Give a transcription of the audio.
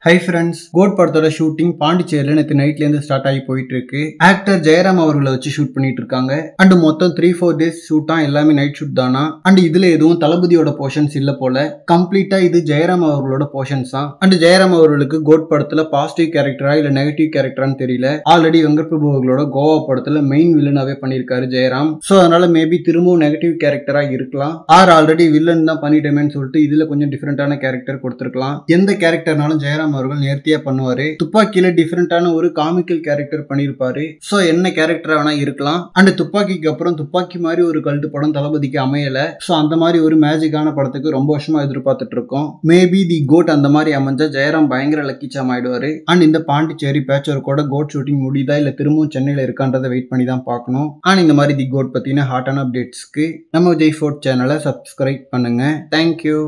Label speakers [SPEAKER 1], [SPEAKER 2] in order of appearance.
[SPEAKER 1] Hi friends, code படத்தோட shooting பாண்டிச்சேரியில் நேற்று நைட்லேருந்து ஸ்டார்ட் ஆகி போயிட்டு இருக்கு. ஆக்டர் ஜெயராம் அவர்களை வச்சு ஷூட் பண்ணிட்டு இருக்காங்க. அண்ட் மொத்தம் 3-4 டேஸ் ஷூட்டா, எல்லாமே நைட் ஷூட் தானா. அண்ட் இதுல எதுவும் தளபதியோட போர்ஷன்ஸ் இல்ல போல. கம்ப்ளீட்டா இது ஜெயராம் அவர்களோட போர்ஷன்ஸ் தான். அண்ட் ஜெயராம் அவர்களுக்கு கோட் படத்துல பாசிட்டிவ் கேரக்டரா இல்ல நெகட்டிவ் கேரக்டரான்னு தெரியல. ஆல்ரெடி வெங்கட் பிரபு அவர்களோட கோவா படத்துல மெயின் வில்லனாவே பண்ணிருக்காரு ஜெயராம். சோ அதனால மேபி திரும்பவும் நெகட்டிவ் கேரக்டரா இருக்கலாம். ஆல்ரெடி வில்லன் தான் பண்ணிட்டேமேன்னு சொல்லிட்டு இதுல கொஞ்சம் டிஃபரெண்டான கேரக்டர் கொடுத்திருக்கலாம். எந்த கேரக்டர்னாலும் ஜெயராம் அவர்கள் நேர்த்தியா பண்ணுவாரு. துப்பாக்கியில டிஃபரெண்டான ஒரு காமிக்கல் கேரக்டர் பண்ணிருப்பாரு. சோ என்ன கேரக்டரா வேணா இருக்கலாம். அண்ட் துப்பாக்கிக்கு அப்புறம் துப்பாக்கி மாதிரி ஒரு கல்ட்டு படம் தளபதிக்கு அமையல. சோ அந்த மாதிரி ஒரு மேஜிக்கான படத்துக்கு ரொம்ப வருஷமா எதிர்பார்த்துட்டு இருக்கோம். மேபி தி கோட் அந்த மாதிரி அமைஞ்சா ஜெயராம் பயங்கர லக்கிச்சாம் ஆயிடுவாரு. அண்ட் இந்த பாண்டிச்சேரி பேச்சோட கோட் ஷூட்டிங் முடியுதா இல்ல திரும்பவும் சென்னையில இருக்கான்றதை வெயிட் பண்ணி தான் பார்க்கணும். அண்ட் இந்த மாதிரி தி கோட் பத்தின ஹாட்டான அப்டேட்ஸ்க்கு நம்ம விஜய் ஃபோர்ட் சேனலை சப்ஸ்கிரைப் பண்ணுங்க. தேங்க்யூ.